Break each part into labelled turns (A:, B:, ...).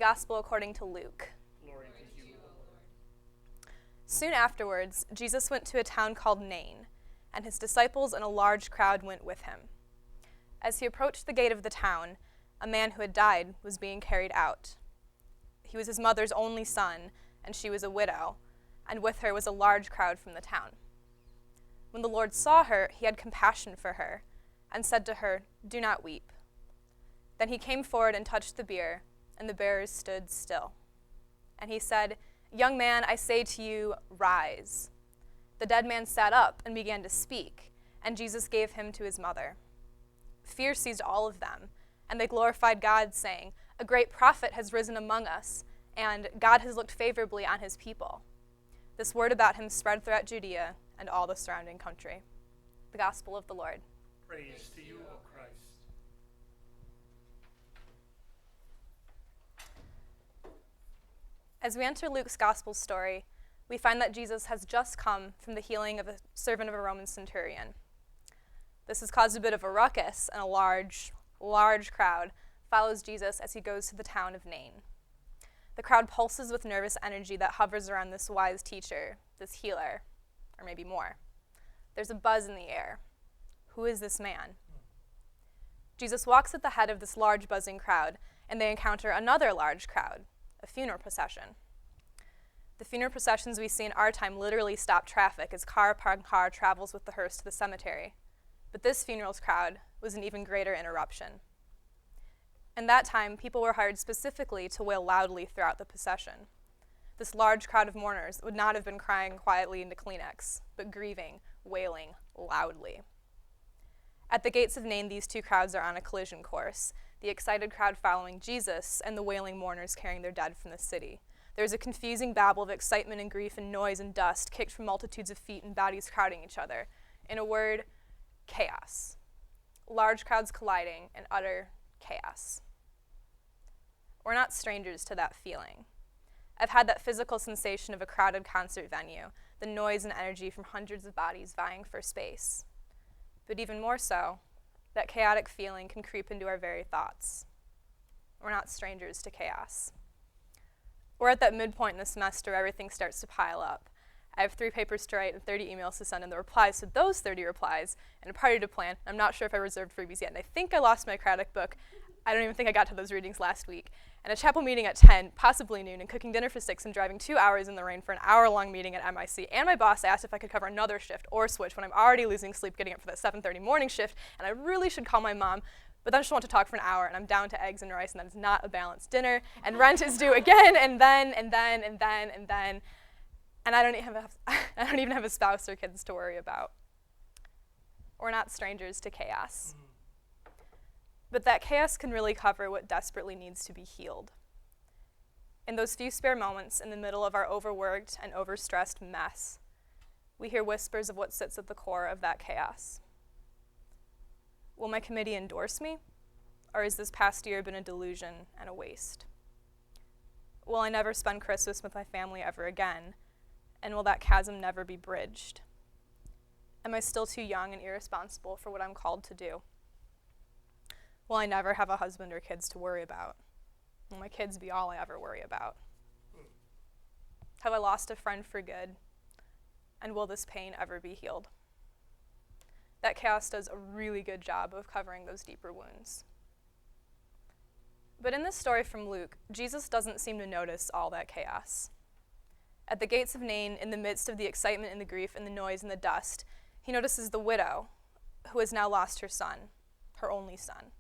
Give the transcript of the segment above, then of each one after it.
A: Gospel according to Luke.
B: Glory to you, O Lord.
A: Soon afterwards, Jesus went to a town called Nain, and his disciples and a large crowd went with him. As he approached the gate of the town, a man who had died was being carried out. He was his mother's only son, and she was a widow, and with her was a large crowd from the town. When the Lord saw her, he had compassion for her, and said to her, "Do not weep." Then he came forward and touched the bier, and the bearers stood still. And he said, "Young man, I say to you, rise." The dead man sat up and began to speak, and Jesus gave him to his mother. Fear seized all of them, and they glorified God, saying, "A great prophet has risen among us, and God has looked favorably on his people." This word about him spread throughout Judea and all the surrounding country. The Gospel of the Lord.
B: Praise to you, O Christ.
A: As we enter Luke's Gospel story, we find that Jesus has just come from the healing of a servant of a Roman centurion. This has caused a bit of a ruckus, and a large crowd follows Jesus as he goes to the town of Nain. The crowd pulses with nervous energy that hovers around this wise teacher, this healer, or maybe more. There's a buzz in the air. Who is this man? Jesus walks at the head of this large buzzing crowd, and they encounter another large crowd, a funeral procession. The funeral processions we see in our time literally stop traffic as car upon car travels with the hearse to the cemetery. But this funeral's crowd was an even greater interruption. In that time, people were hired specifically to wail loudly throughout the procession. This large crowd of mourners would not have been crying quietly into Kleenex, but grieving, wailing loudly. At the gates of Nain, these two crowds are on a collision course, the excited crowd following Jesus and the wailing mourners carrying their dead from the city. There's a confusing babble of excitement and grief and noise and dust kicked from multitudes of feet and bodies crowding each other. In a word, chaos. Large crowds colliding and utter chaos. We're not strangers to that feeling. I've had that physical sensation of a crowded concert venue, the noise and energy from hundreds of bodies vying for space. But even more so, that chaotic feeling can creep into our very thoughts. We're not strangers to chaos. We're at that midpoint in the semester where everything starts to pile up. I have 3 papers to write and 30 emails to send, and the replies to those 30 replies, and a party to plan. I'm not sure if I reserved freebies yet, and I think I lost my Craddock book. I don't even think I got to those readings last week. And a chapel meeting at 10, possibly noon, and cooking dinner for 6 and driving 2 hours in the rain for an hour-long meeting at MIC. And my boss asked if I could cover another shift or switch when I'm already losing sleep getting up for that 7:30 morning shift, and I really should call my mom, but then I just want to talk for an hour, and I'm down to eggs and rice, and that is not a balanced dinner, and rent is due again, and then, and I don't even have a spouse or kids to worry about. We're not strangers to chaos. But that chaos can really cover what desperately needs to be healed. In those few spare moments in the middle of our overworked and overstressed mess, we hear whispers of what sits at the core of that chaos. Will my committee endorse me, or has this past year been a delusion and a waste? Will I never spend Christmas with my family ever again, and will that chasm never be bridged? Am I still too young and irresponsible for what I'm called to do? Will I never have a husband or kids to worry about? Will my kids be all I ever worry about? Have I lost a friend for good? And will this pain ever be healed? That chaos does a really good job of covering those deeper wounds. But in this story from Luke, Jesus doesn't seem to notice all that chaos. At the gates of Nain, in the midst of the excitement and the grief and the noise and the dust, he notices the widow who has now lost her son, her only son.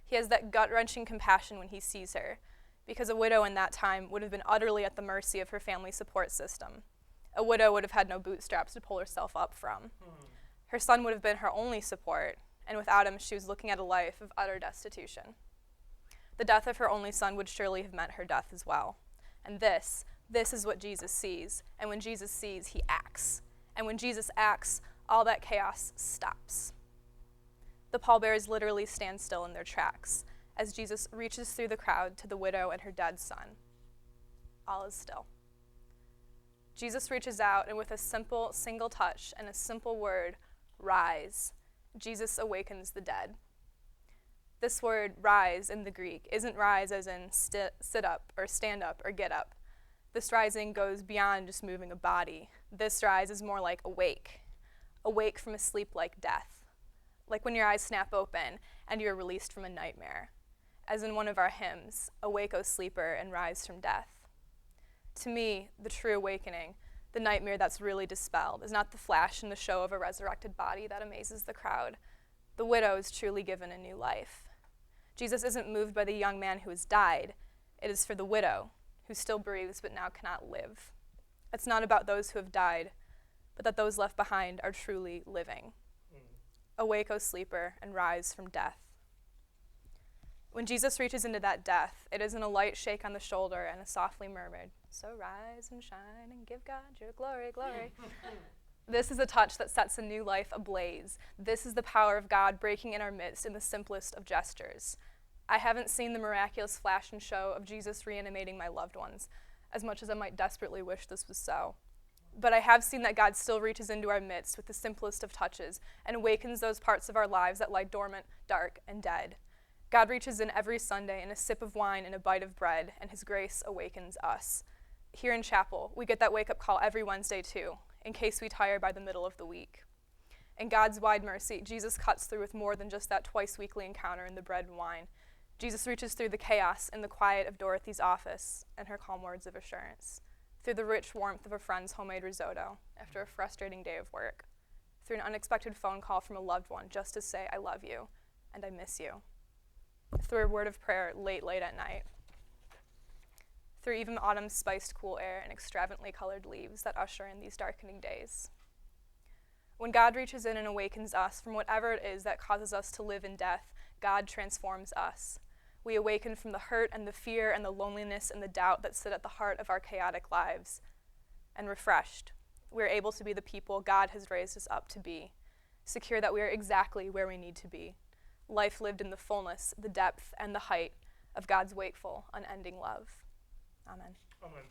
A: He has that gut-wrenching compassion when he sees her, because a widow in that time would have been utterly at the mercy of her family support system. A widow would have had no bootstraps to pull herself up from. Her son would have been her only support, and without him, she was looking at a life of utter destitution. The death of her only son would surely have meant her death as well. And this is what Jesus sees. And when Jesus sees, he acts. And when Jesus acts, all that chaos stops. The pallbearers literally stand still in their tracks as Jesus reaches through the crowd to the widow and her dead son. All is still. Jesus reaches out, and with a simple, single touch and a simple word, rise, Jesus awakens the dead. This word rise in the Greek isn't rise as in sit up or stand up or get up. This rising goes beyond just moving a body. This rise is more like awake from a sleep like death, like when your eyes snap open and you're released from a nightmare, as in one of our hymns, Awake, O sleeper, and rise from death. To me, the true awakening, the nightmare that's really dispelled, is not the flash and the show of a resurrected body that amazes the crowd. The widow is truly given a new life. Jesus isn't moved by the young man who has died. It is for the widow, who still breathes but now cannot live. It's not about those who have died, but that those left behind are truly living. Awake, O sleeper, and rise from death. When Jesus reaches into that death, it isn't a light shake on the shoulder and a softly murmured, "So rise and shine and give God your glory, glory." This is a touch that sets a new life ablaze. This is the power of God breaking in our midst in the simplest of gestures. I haven't seen the miraculous flash and show of Jesus reanimating my loved ones, as much as I might desperately wish this was so. But I have seen that God still reaches into our midst with the simplest of touches and awakens those parts of our lives that lie dormant, dark, and dead. God reaches in every Sunday in a sip of wine and a bite of bread, and his grace awakens us. Here in chapel, we get that wake-up call every Wednesday too, in case we tire by the middle of the week. In God's wide mercy, Jesus cuts through with more than just that twice-weekly encounter in the bread and wine. Jesus reaches through the chaos and the quiet of Dorothy's office and her calm words of assurance, through the rich warmth of a friend's homemade risotto after a frustrating day of work, through an unexpected phone call from a loved one just to say, "I love you and I miss you," through a word of prayer late at night, through even autumn's spiced cool air and extravagantly colored leaves that usher in these darkening days. When God reaches in and awakens us from whatever it is that causes us to live in death, God transforms us. We awaken from the hurt and the fear and the loneliness and the doubt that sit at the heart of our chaotic lives. And refreshed, we are able to be the people God has raised us up to be, secure that we are exactly where we need to be. Life lived in the fullness, the depth, and the height of God's wakeful, unending love. Amen.
B: Amen.